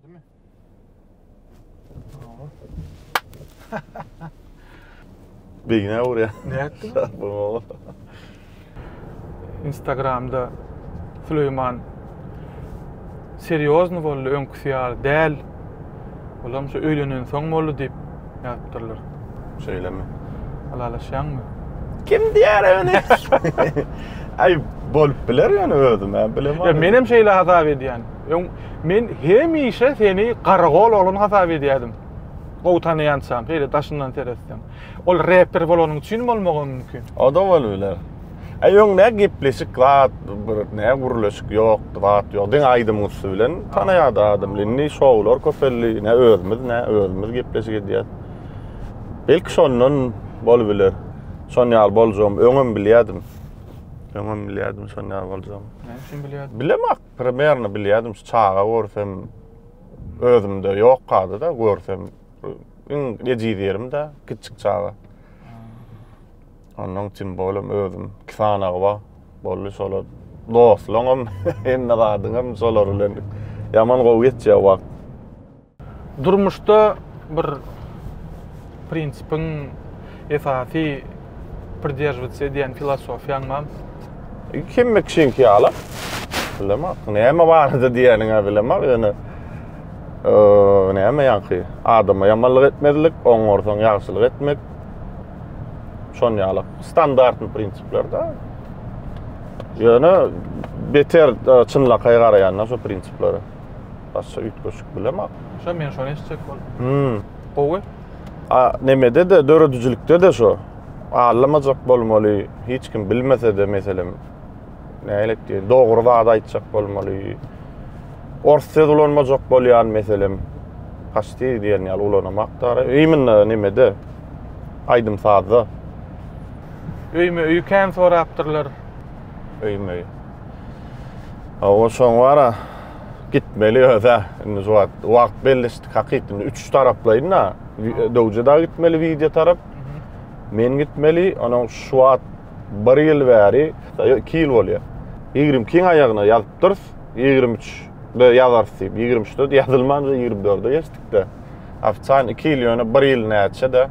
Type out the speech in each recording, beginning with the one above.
değil mi? Beyine oraya. Ne ettin? Bu. Instagram'da Süleyman serioznu boldy, öňküsýar däl. Olam şu öýlenen soň boldy diýip ýatypdyrlar. Söyleme. Alalaşýanmy? Kim diýer öňe? Ay bolup biler ýani özüm, ben bilemem. Ya menem şeýle hasap edýän. Men hemişe seni garagol olan hasap edýärdim. O tanıyansam, hele taşından teresinden. Ol rapper bolanyň üçin bolmagy mümkin. O da bolýar. Aýoň ne gepleşik zat, bir ne guruluşyk ýok, zat ýok. Diň aýdymyz bilen tanaýady adamlaryny, şowlar köpelli, ne özümüz gepleşik edýär. Belki şondan bolbiler. Şonýal boljam, öňüm bilýärdim. Şonýal boljam. Ne üçin bilýärdim? Bilemek, primerni bilýärdim, çağa görsem özümde ýok gady da görsem ýeji diýerim-de, kiçik çağa. Ondan için bolum özüm kisanagy bar. Bolly şolar dostlaňam, enne gadyňam şolar bilen ýaman gowy geçýär wagt. Durmuşda bir prinsipiň esasy pridерживаться edýän filosofiýaň mam. Kim kişinki ýaly? Bilemek, näme bardy diýeniňe bilemek, ýöne näme ýanky? Adama ýamanlyk etmezlik, oňorsaň ýagşylyk etmek. Şonýaly standartly prinsipler da. Ýöne beter çynlaka garaýanlar şu prinsipleri. Başga ütköşük bilemek. Şo men şonu eşitjek boldum. Gowy? Nemede de döredüjülükde de şu. Anlamajak bolmaly, hiç kim bilmese de meselem nälik diýer, dogry zat aýtjak bolmaly. Orta dolanmajak bolýan meselem haçty diýen ýaly ulanamakda. Eýmin nemede aýdym sazda. Öýme sorapdyrlar. Öýme. O şoň wara gitmeli öze. Indi wagt belleşdik hakykatda 3 taraplayna. Dowjada gitmeli video tarap. Men gitmeli, ana şu wagt 1 ýyl bäri 2 ýyl bolýar. 22 aýagyna ýazyp 23 de ýazarsy, 23de ýazylmanja 24de geçdik-de. Afçan 2 ýyl ýöne 1 ýyl näçe de.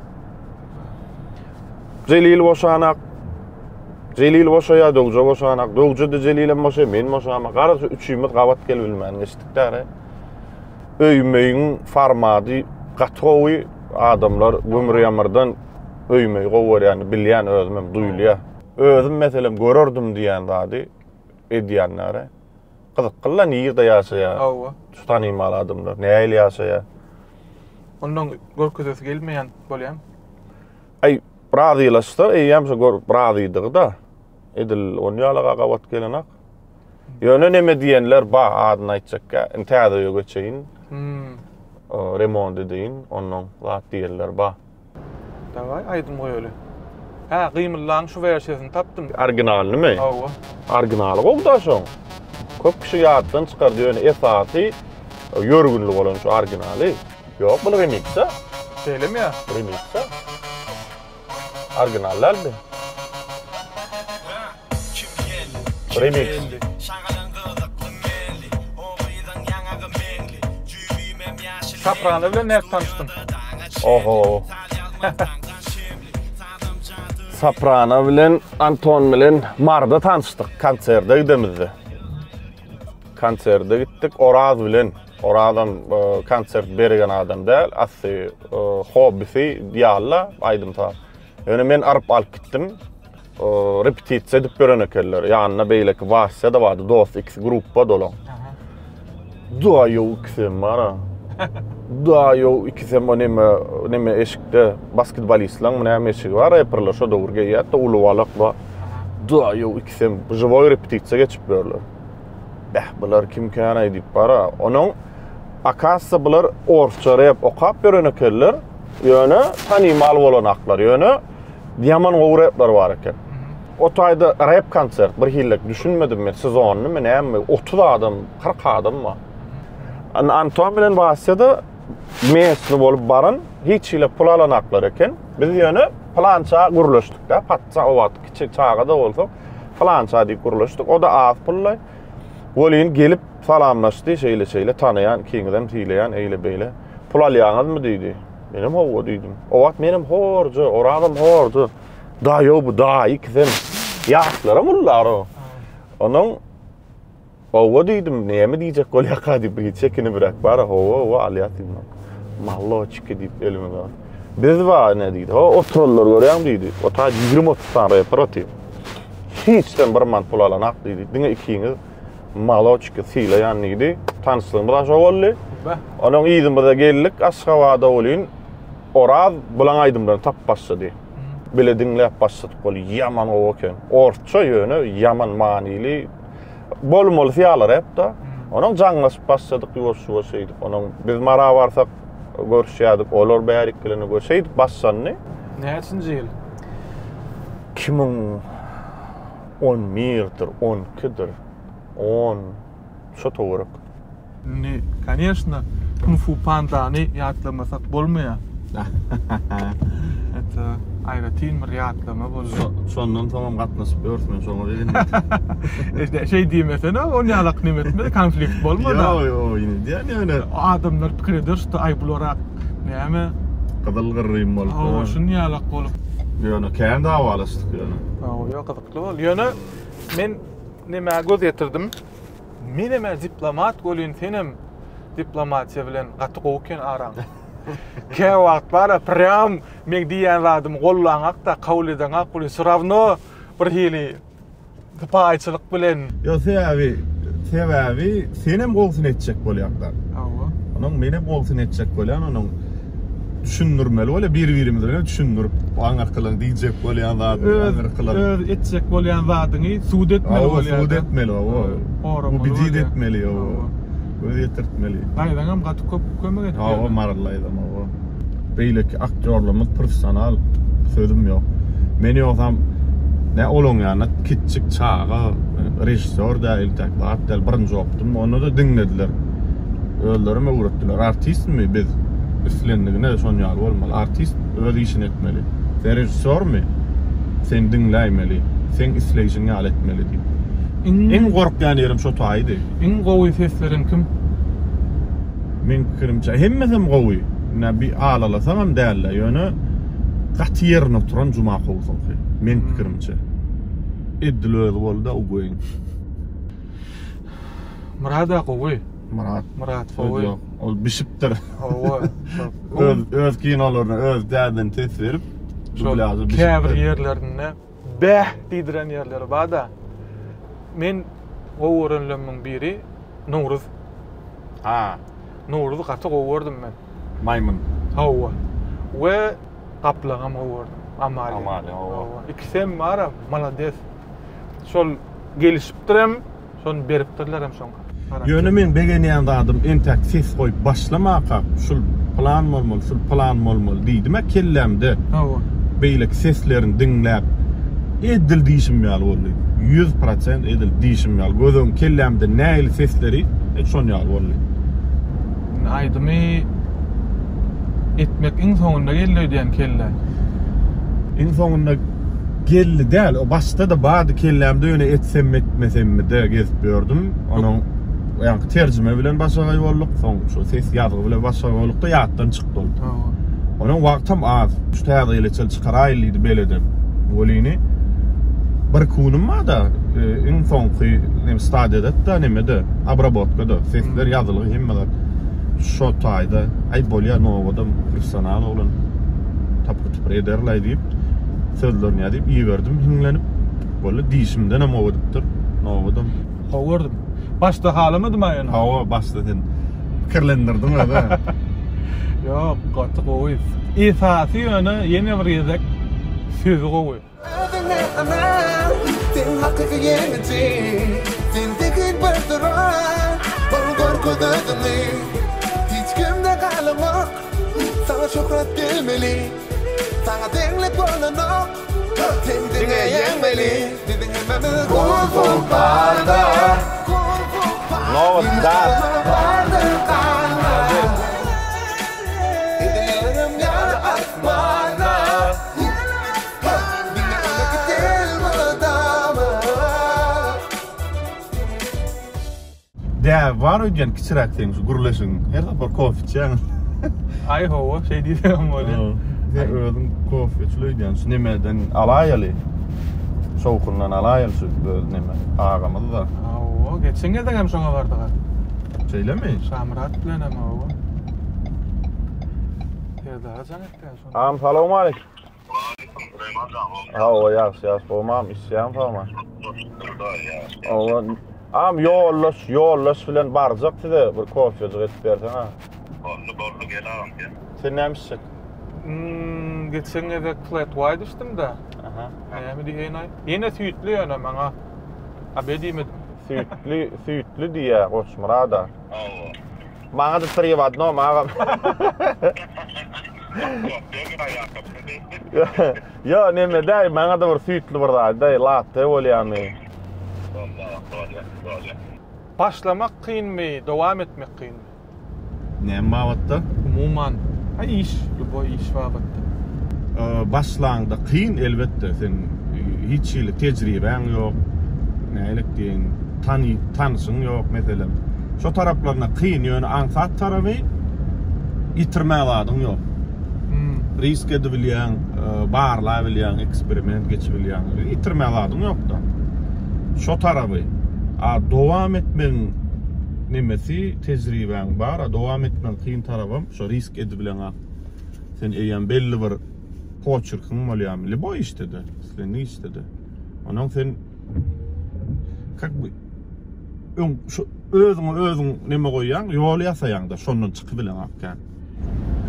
Jelil boşanak. Jelil boşaya, dowja boşanak. Dowja da Jelilem boşa, men boşama. Garasy 3 ýyl gabat gel bilmän geçdik-de. Öýmeýiň formaty gatgowy adamlar gömür ýamyrdan öýmeýi gowy ýani bilýän özüm duýulýar. Özüm meselem görürdüm diýen zady edýänlere. Gyzyklylar ýerde ýaşaýar. Awa. Tutanymal adamlar näýle ýaşaýar. Ondan görkezesi gelmeýän bolýan. Ay, brazylaşdyr, eýem şu gör brazydyg da. Edil onýalaga gabat gelenak. Ýöne neme diýenler ba adyny aýtjakka, intihada ýögeçeýin. Remont edin, ondan zat diýerler ba. Daway, aýdym goýaly. Ha, gymyllaň şu versiýasyny tapdym. Originalyny mi? Awa. Originaly gowda şoň. Köp kişi ýatdan çykardy ýöne esasy ýörgünlik bolan şu originaly. Ýok, bu remix-a. Söylemi ya? Remix-a. Originallardy. Remix. Saprana bilen näme tanışdym? Oho. Saprana bilen, Anton bilen marda tanışdyk, konserde gidemizdi. Konserde gittik, Oraz bilen. Oradan konsert bergen adam däl, asy hobbisi diýalla, aýdym ta. Ýöne men arp alyp gitdim. Repetisiýa edip berenekeller. Ýanyna beýleki wasiýa da bardy, dost iki gruppa dolan. Da ýok ikisem bara. Da ýok ikisem neme eşikde basketbolistlaň näme eşigi bar, ýapyrlar şo dowrga ýatda uluwalyk bar. Da ýok ikisem żywoy repetisiýa geçip berler. Bular kim kana edip bara. Onuň akassa bular orçça rap okap berenekeller. Ýöne tanymal bolanaklar, ýöne ýaman gowy raplar bar eken. O taýda rap konsert bir hillik düşünmedim men sezonyny men näme 30 adam, 40 adam mı? Anton bilen wasiýada mesni bolup baran hiç ile pul alanaklar eken. Biz ýöne plança guruluşdyk da, patça o wagt kiçik çağa da bolsa plança diýip guruluşdyk. O da az pullay. Bolin gelip salamlaşdy, şeýle tanayan, kiňden tileýän, eýle beýle. Pul alýaňyzmy diýdi. Menem howa diýdim. O wagt menem horjy, oradym horjy. Da ýok bu da ikizim. Ýaşlara mullar o. Onuň howa diýdim, näme diýjek bolýaka diýip bir çekini birak bar howa alýatym. Malloçki diýip elime bar. Biz var ne diýdi? O oturlar görýän diýdi. O ta 20-30 tane reparativ. Hiçden bir man pul alanak diýdi. Diňe ikiňiz Maloçki sileýän idi. Tanışlığım da şo boldy. Onuň ýyzymyza geldik, Aşgabatda bolýan. Oraz bulan aýdymdan tap başlady. Bile diňläp başladyk bol ýaman oken. Orça ýöne ýaman manily bolmaly ýalar hep da. Onuň jaňlaşyp başladyk ýoşuwa Onuň biz mara barsak görüşýärdik. Olar bäriklerini görşeýdik başlandy. Näçinji ýyl? 2011'dir, 12'dir. 10 şo torak. Ne, конечно, Kung Fu Panda'ny ýatlamasak bolmaýar. Это aýratyn bir ýatlama boldy. Şondan tamam gatnaşyp örsmen şoňa dedim. İşte diýmesen, on ýalak nimetme konflikt bolmady. Yo, ýene diýen adamlar pikir ederdi, ay bulara näme gadalgyrrym bolup. O şunu ýalak bolup. Ýöne kendi awalaşdyk ýöne. Ýa gyzykly bol. Ýöne men näme göz ýetirdim. Men diplomat bolýan senem diplomatiýa bilen gaty goken araň. Ke wagt bara prям men diýen zadym gollaňak da kabul edeňak bolýan surawno bir hili paýçylyk bilen. Yo sebebi senem golsun etjek bolýaklar. Onuň menem golsun etjek bolýan onuň düşünürmeli bolýar bir-birimizi bilen düşünürüp aň arkaly diýjek bolýan zat öz etjek bolýan zadyny suud etmeli bolýar. Suud etmeli o. Bu bidid etmeli o. Göz ýetirtmeli. Aýdaňam gaty kömek etdi. O marlaýdym o. Beýleki aktyorlymyz professional sözüm ýok. Men ýoksam ne olaň ýa-ni kitçik çağa rejissor da iltak del birinji opdym, onu da dinlediler. Öllerime uğratdylar. Artistmi biz? Üstlendigine şoň ýaly bolmaly. Artist öz işini etmeli. Sen rejissörmi? Sen dinlämeli. Sen isleýişini ýaly etmeli diýip. En gorkýan ýerim şo taýdy. En gowy seslerin kim? Men pikirimçe hemmesem gowy. Bir alalasam hem dälle. Ýöne gaty ýerine oturan juma howsyn. Men pikirimçe. Edilöz boldy o goýun. Murada gowy. Murat gowy. Ol bişipdir. Öz kinolaryny öz däden tesirip dublajy bişipdir. Käbir ýerlerine bäh diýdiren ýerleri bada. Men gowurunlymyň biri Nowruz. Nowruzy gaty gowurdym men. Maymun. Hawa. We gaplaňam gowurdym. Amali. İkisem mara malades. Şol gelişipdirem, şonu beripdirlerem şoňa. Ýöne men begenýän zadym entek ses goýup başlamaka, şul plan bolmaly diýdim kellemde. Beýlek seslerini dinläp edil diýişim ýaly boldy. 100% edil diýişim ýaly. Gözüm kellemde näil sesleri şoň ýaly boldy. Aýdymy etmek iň soňunda geldi diýen kelle. Iň soňunda geldi däl, o başda da bady kellemde ýöne etsem etmesem de gezip gördüm. Onuň ýa-ni terjime bilen başga bolduk, soň şu ses ýazygy bilen başga bolduk da ýatdan çykdy. Onuň wagtam az. Şu täze ile çykaraýlydy belede. Bolini bir kunum da iň soňky nem stadiýada da nemede abrabotkada sesler ýazylygy hemmeler şo taýda ay bolýar nowodam professional bolan tapyp ederler diýip sözlerini ýadyp ýeberdim hiňlenip bola diýişimden hem owadypdyr nowodam gowurdym. Başda halymydy maýan? Hawa başda kirlendirdim da. Ýok, gaty gowy. Esasy ýöne ýene bir ýezek sözi gowy. Sen hakkı yemedi, sen tek bardıran, bol korkudadını, hiç kimde kalmak, sana şöhret gelmeli, sana denlik olanak, kendine yenmeli, dedin hememiz Kung Fu Panda, Nova Dar. Ya var ödyen kiçirak things gurleşin. Her bir kofe içen. Ay ho, şey diyeceğim böyle. Ve özüm kofe içlöydän nemeden alaýaly. Soğukundan alaýaly şu neme ağamyzy da. O geçen geldi hem şoňa bardyk. Söylemi? Samrat bilen ama o. Ya daha jaňatda. Am salam aleyk. Ha, ýaşy, bolmam, isýan falan. Am yollaş bilen barjak size bir kofejik etip bersen ha. Bollu gelam ki. Sen nämişsin? Geçen geldi flat wide düşdüm da. Aha. Ayamy diýen ay. Ýene süýtli ýöne maňa. Abedimi Süýtli diýä Goçmurada. Maňa da privat no maňa. Ya neme daý maňa da bir süýtli bir daý latte bolýany. başlamak kıyınmı, devam etmek kıyınmı? Näme wagtda? Umuman. Bu iş wagtda. Başlangda kıyın elbette. Sen hiç ýyly tejriben ýok. Nälik diýen tanysың ýok meselem. Şo taraplarına kıyın ýöne ansat tarapy ýitirmäk adyň ýok. Risk edebilýän, barla bilýän, eksperiment geçibilýän, ýitirmäk adyň ýok da. Şo tarapy dowam etmeň nemesi tejriben bar, dowam etmeň kıyın tarabym şo risk edebilýän. Sen eýen belli bir poçurkyň bolýar, libo işdedi, sen ne işdedi. Onuň sen şu özüň neme goýýan, ýol ýasaýan da şondan çykybilen akkan.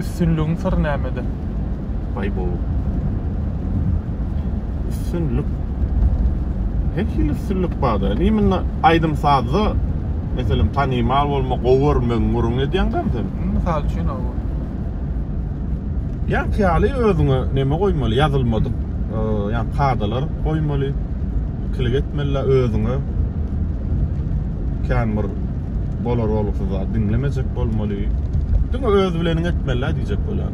Üstünlüğün sır nämede? Bay bu. Üstünlük. Hekil üstünlük barda. Nimen aýdym sazdy, meselem tanymal bolmak, gowur möňürüň edýäňden sen. Misal üçin o. Ýa kyýaly özüňe neme goýmaly, ýazylmady. Ýa kadalar goýmaly. Kilik etmeli özüňe. Kän bir bolar bolupsa dinlemejek bolmaly. Diňe öz bilen etmeli diýjek bolar.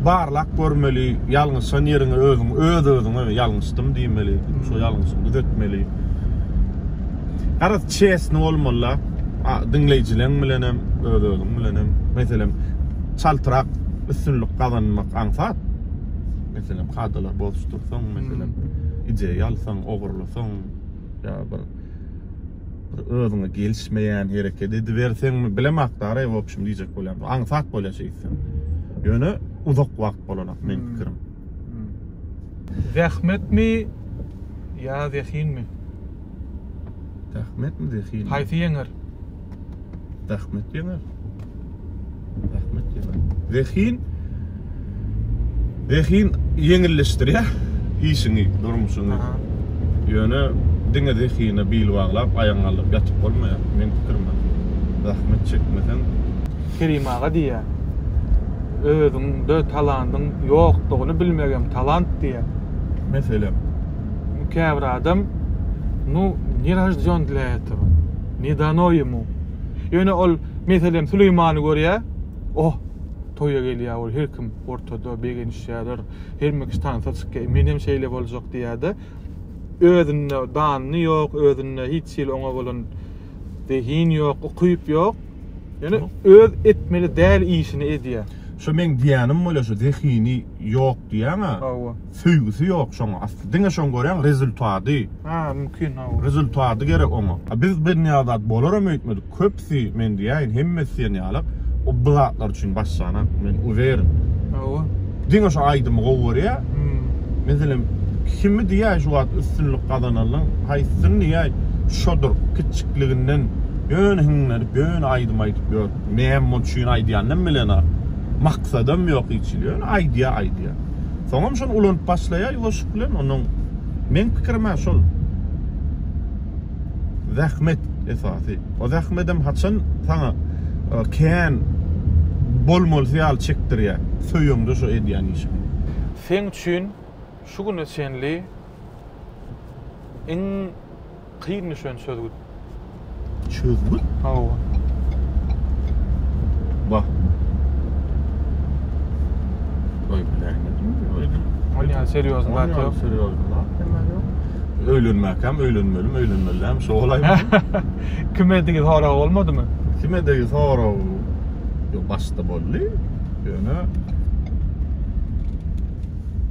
Barlak görmeli, ýalňyşan ýeriňe özüňe ýalňysdym diýmeli, şo ýalňyşyny düzeltmeli. Aras çesni bolmaly. Dinleýijileň bilenem, özüň bilenem. Meselem çaltyrak üstünlük kazanmak ansat. Meselem kadalar boluştursaň, meselem ideýalsaň, ogurlasaň, ýa bir özüňe gelişmeýän hereket ediberseň bilemakdary wopşym diýjek bolam. Ansat bolýaşyň. Ýöne uzak wagt bolanok men pikirim. Zähmet mi ya zehin mi? Zähmet mi zehin? Haýsy ýeňer? Zähmet ýeňer. Zähmet ýeňer. Zehin ýeňilleşdirýär işini, durmuşyny. Ýöne diňe zehine bil baglap, aýaň alyp ýatyp bolmaýar. Men pikirim. Zähmet çekmeden Kerimaga diýär. Özüňde talantyň ýokdugyny bilmegem talant diýär. Meselem Käbir adam ne rajjon diläýär. Ne danoýmy. Ýöne ol meselem Süleýmany görýär. Toýa gelýär, ol her kim ortada begenişýär. Her kim tanysy menem şeýle boljak diýärdi. Özünde danyny ýok, özünde hiç ýyl oňa bolan dehin ýok, okuyup ýok. Ýani öz etmeli däl işini edýär. Şo men diýänim bolar, şo dehini ýok diýäňa. Süýgüsi ýok şoňa. Diňe şoň görýän rezultaty. Mümkin Rezultaty gerek oňa. Biz bir ýadat bolaramy etmedik. Köpsi men diýäň, hemmesi ýalyk o blatlar üçin başlana men uwerim. Diňe şo aýdym gowurýa. Meselem kimi diýär şu wagt üstünlük kazananlar, haýsyn diýär şodur kiçikliginden ýöne aýdym aýdyp ýör. Men muçyn aýdýandan bilena. Maksadym ýok içiliyor, aýdýa. Soňam şol ulanyp başlaýar, ýoşuk bilen onuň men pikirime şol. Zähmet esasy. O zähmetem haçan saňa kän bolmaly çekdirýär. Söýüňde şo edýän iş. Sen üçin şu güne senli en kıyın nişön sözgüt. Sözgüt? Bak. Oy bilen. Seriozno. öýlenmäkem, öýlenmelem, şo olaymy? Kime digi hara olmadymy? Kime degi sorag başda boldy. Ýöne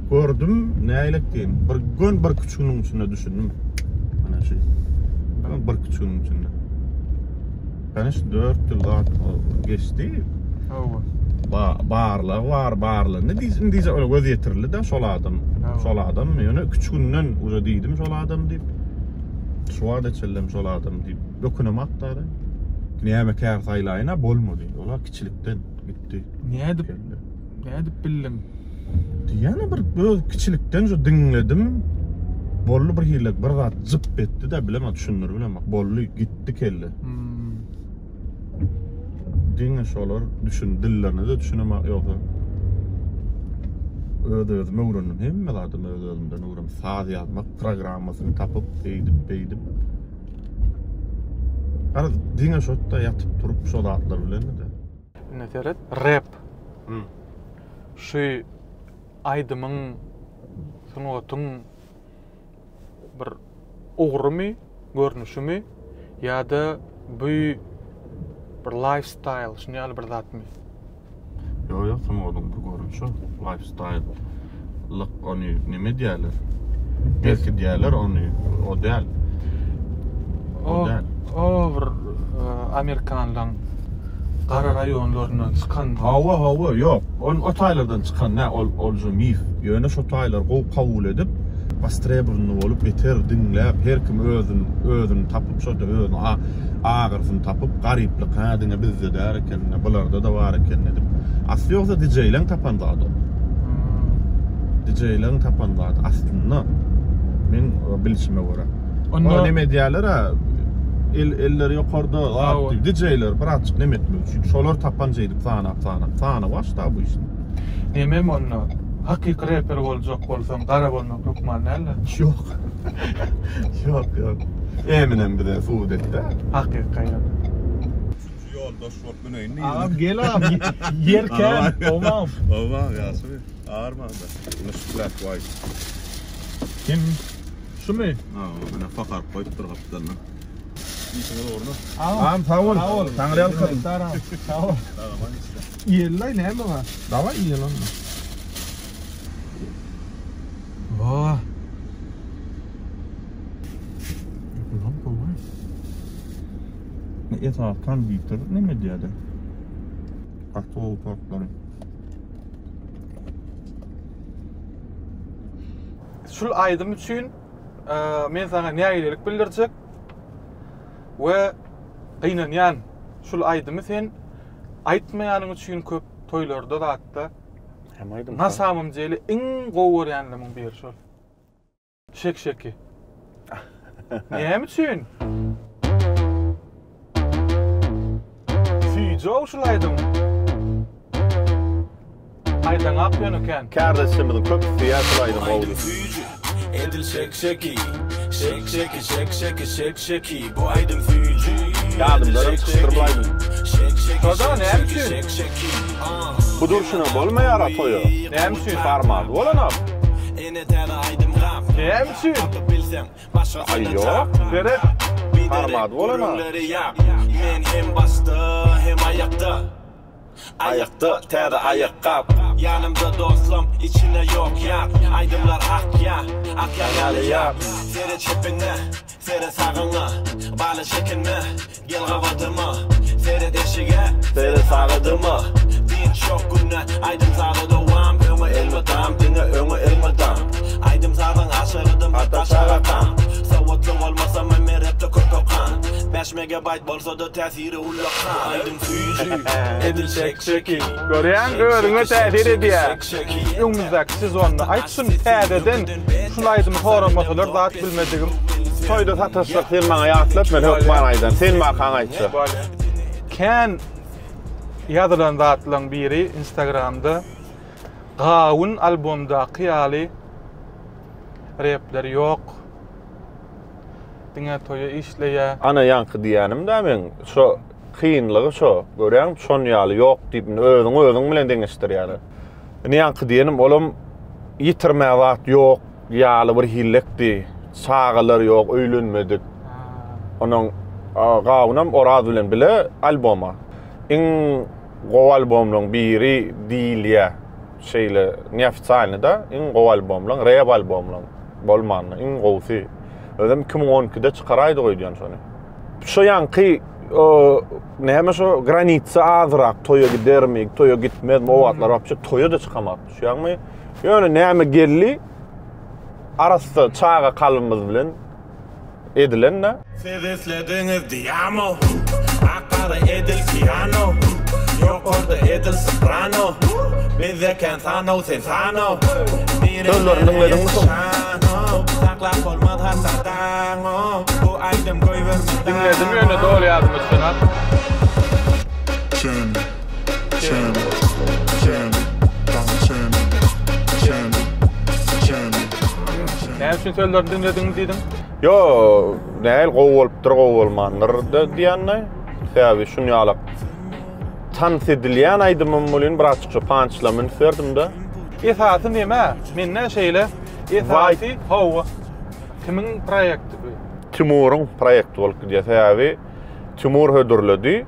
gördüm, näýlek diýin. Bir gün bir küçüğünün içinde düşündüm. Ana şey. Ben bir küçüğünün içinde. Ben 4 yıl geçti. Barla. Ne diýse öyle göz ýetirli de şol adam. Şol adam ýöne küçüğünden uza diýdim şol adam diýip. Şuada çellem şol adam diýip. Dokunem atdy. Näme kär saýlaýna bolmady. Olar kiçilikden gitdi. Nädip bildim. Diýene bir kiçilikden jo dinledim. Bollu bir hilek bir zat zıp etdi de bileme düşünür bileme. Bollu gitti kelle. Diňe şolar düşündillerine de düşünemek ýok. Özüme öwrendim. Hemme adam özünden öwrendim. Saz ýazmak programmasyny tapyp beýdip. Ara diňe şotda ýatyp turup şol atlar bilenmidi. Näderet? Rap. Şu aydymyň sunugatyn bir ogrumy, görnüşümi ýa-da bu bir lifestyle, şuňaly bir zatmy? Ýok, sunugatyn bir görnüşi, lifestyle. Lyk ony nime diýerler? Belki diýerler ony, o däl. O bir Amerikanlaryň Qara raýonlaryna çykan hawa ýok. O taýlardan çykan nä ol jo mif. Ýöne şo taýlar kabul edip bastreburny bolup beter dinläp her kim özün tapyp şoda özün agyrysyny tapyp garyplyk hadyňa bizde där eken, bularda da bar eken edip. Asly ýoksa DJ-leň tapandady. DJ-leň tapandady aslynda. Men bilişime görä. O nime diýerler ha? Elleri ýokarda DJ-ler bir açyk nemetmek üçin şolar tapanjydyp sana başda bu işin. Nemem onu hakyky rapper boljak bolsam gara bolmak ýokman näle? Ýok. Ýok. Eminem bir de suud etdi. Hakyky. Ýoldaş bolup döneýin. Abi gel abi. Yerken olmam. Olmam ýasy. Ağırmanda. Nuslat vay. Kim? Şu mu? Bana fakar koyup durupdan. İşine doğru. Sağ ol. Tanrı alkın. Sağ ol. Yerlay ne mi var? Dava iyi lan. Vah. Ulan bu var. Ne etraftan büyüktür. Ne mi diyordu? Kartol parkları. Şul aydym üçin men sana näýelik bildirjek we gynanýan şul aydymy sen aýtmaýanyň üçin köp toýlarda da hatda hem aydym nasamym jeli iň gowurýanlygyň biri şol. Şeki. Näme üçin? Süýjek şul aydym. Aydan apýan eken. Kardeşimiň köp tiyatr aydym boldy. Edil şeki. Bu aydym füýji. Ýadymlaryň çyktyrlaýdy. Şoda näme üçin? Bu durşuna bolmaýar atoýa. Näme üçin? Farmady bolan. Ene täze aydym gap. Näme üçin? Bilsem başga Aýyo. Beret. Farmady bolan. Men hem basta hem ayakta. Ayakta täze ayakkap. Yanımda dostum içine yok ya. Aydımlar ak ya. Ak yanalı ya. Sere çepine, sere sağına. Balı çekinme, gel havadıma. Sere deşige, sere sağıdıma. Din çok günler, aydım sağda doğam. Öňe elmadam, dine öňe elmadam. Aydım sağdan aşırıdım, hatta şaratam. Savutlu olmasa men repte kokokan. 5 megabayt bolsa da täsiri ullakan. Aydım füýji, edil şeki. Görýän öňe täsir edýär. Öňüňizdäki sezonda aýtsyn täzeden şul aýdym horamasalar zat bilmedigim. Toyda satışlyk sen maňa ýatlap men hökman aýdan. Sen maňa aýtsa. Ken ýazylan zatlaryň biri Instagramda Gawun albomdaky ýaly rapler ýok. Diňe toýa işleýär. Ana ýanky diýänim da men şo kıyınlığı şo. Görýän şon ýaly ýok diýip özüň bilen deňeşdirýär. Ne ýanky diýenim olum ýitirmäge wagt ýok ýaly bir hillekdi. Sağalar yok, öýlenmedik. Onuň gawunam Oraz bilen bile alboma. Gow albomlaryň biri diýilýär. Şeýle neofiçialny da gow albomlaryň, rap albomlaryň bolmanyny gowsy. Özüm 2012-de çykaraýdy goýdyan şonu. Şo ýanky näme şo granitsa azrak toýa gidermik, toýa gitmezmi o wagtlar wapça toýa da çykamak. Şu ýagmy ýöne näme gelli arasynda çağa kalmamyz bilen edilen. Siz izlediğiniz Diyamo, Akara Edil Piano, yok orada Edil Soprano, bize Kensano Sensano, Sözlerini dinledin mi son? Taklap olmaz hasadan, bu aydım koy vermeden. Dinledim yöne doğru yazmışsın ha. Ne için sözlerini dinledin dedim? Yo, näil gow bolup gow bolmandyr diýänler. Täbi şunu ýalyp tans edilýän aýdymym bolan bir açyk punchlamyn berdim-de. Esasy näme? Menne şeýle esasy hawa. Kimin proýekti bu? Timur'un proýekti bolup diýär. Täbi Timur hödürledi.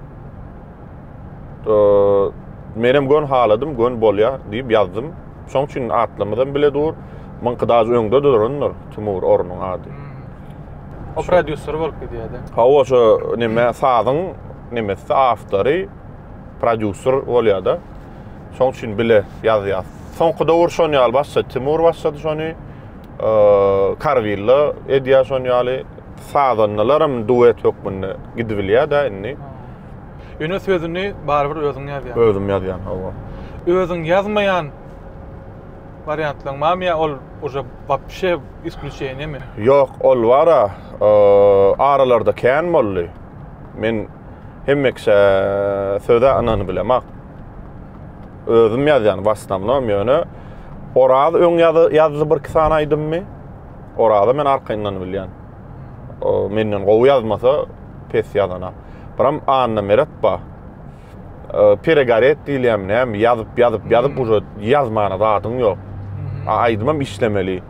Menem gön haladym, gön bolýar diýip ýazdym. Şoň üçin atlamydan bile dur. Men qydaz öňde durunlar Timur ornuň ady. O prodüser bolup diýärdi. Hawa şo näme sadyň nämesi aftary prodüser bolýardy. Şoň üçin bile ýazýar. Soňky dowr şonu ýaly başsa Timur başlady şonu. Karvilla edýär şonu ýaly. Sadanlalarym duet hökmünde gidibilýär da inni. Ýöne sözüni barbyr özüň ýazýar. Özüm ýazýan hawa. Özüň ýazmaýan variantlaryň mamy ol уже вообще исключение mi? Yok, ol wara aralarda kän bolly. Men hemmekse söze anany bilemek. Özüm ýazýan başlamlam ýöne. Oraz öň ýazdy bir kisan aýdymmy? Orada men arkyndan bilýän. Menden gowy ýazmasa pes ýazana. Biram anna meretba. Peregaret diýilýär näme ýazyp уже ýazmana zadyň ýok. Aýdymam işlemeli.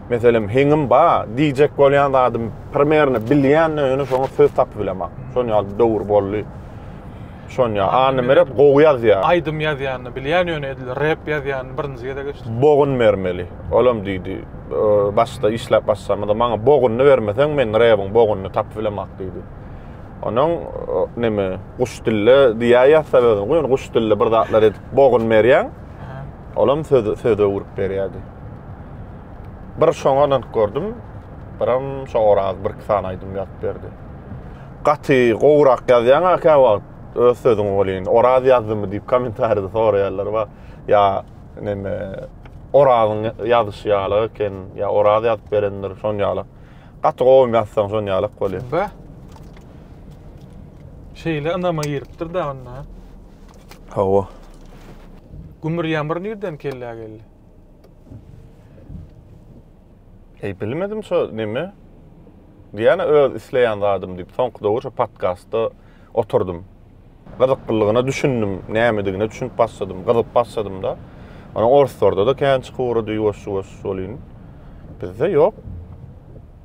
Meselem hengim ba diýjek bolýan zadym primerni bilýän ýöne şoňa söz tapyp bilemek. Şonu ýaly dowr bolly. Şonu anna meret gowy ýazýar. Aýdym ýazýany bilýän ýöne edil, rap ýazýany birinjiye de geçdi. Bogun vermeli. Olam diýdi. Başda işläp başlamada maňa bogunny bermeseň men rapyň bogunny tapyp bilemek diýdi. Onuň näme guş dille diýýär sebäbi goýun guş dille bir zatlar edip bogun berýän. Olam söze urup berýärdi. Bir şoňadan gördüm. Biram şo Oraz bir kisan aýdym ýazyp berdi. Gaty gowrak ýazýan akawa öz sözüň bolýan. Oraz ýazdymy diýip kommentarda soraýarlar we ýa näme Orasyň ýazyşy ýaly eken ýa Oraz ýazyp berenler şon ýaly. Gaty gowum ýazsaň şon ýaly bolýar. Ba. Şeýle anama ýeripdir da onda. Hawa. Gümür ýamyr nerden geldi? Bilmedim şo näme? Diýäne öz isleýän zadym diýip soňky dowr podcastda oturdum. Gyzyklygyna düşündüm, nämedigine düşünüp başladym, gyzyp başladym da. Ana orsorda da kän çykyry diýýär şolyn. Bizde ýok.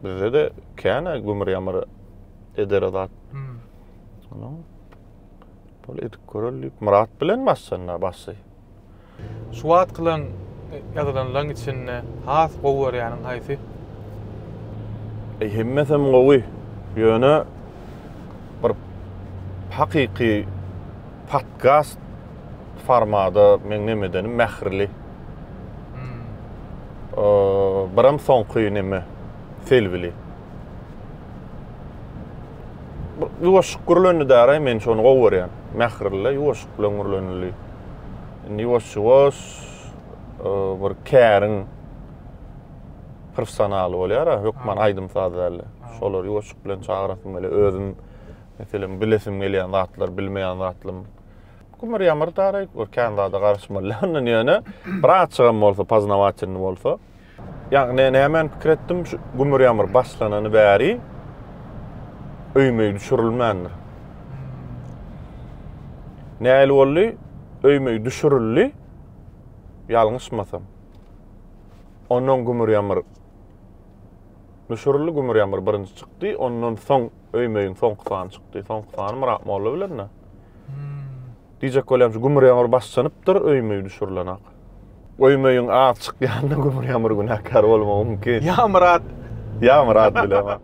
Bizde de kän gümür ýamyr eder zat. Ana. Bol edip görelip Murat bilen başlanma başy. Suat kılan ýazylanlaryň içinde has gowy ýanyň haýsy? Hemmesem gowy. Ýöne bir hakyky podcast formada men nemedenim mähirli. Biram soňky näme selbili. Ýoşgurlany daray men şonu gowy ýan. Mähirli ýoşgurlany. Niwos bir kärin professional bolýar, hökman aýdym sadäle. Şolar ýoşuk bilen çagrasym ele özüm meselem bilesim gelýän zatlar, bilmeýän zatlym. Gümür ýamyr daray, kän zada garşmalarny ýöne bir açygym bolsa, poznawaçyny bolsa. Ýagny nämen pikir etdim, gümür ýamyr başlanany bäri öýmegi düşürilmändir. Näli boldy? Öýmegi düşürildi. Ýalňyşmasam. Onuň gümür ýamyr Düşürüldü Gümür Ýamyr birinji çykdy, ondan soň öýmeýiň soňky sany çykdy. Soňky sany Murat Molla bilenmi? Diýjek bolýam şu Gümür Ýamyr başlanypdyr, öýmeýi düşürilenak. Öýmeýiň açyk ýanynda Gümür Ýamyr günäkär bolmagy mümkin. Ya Murat. Ya Murat bilemem.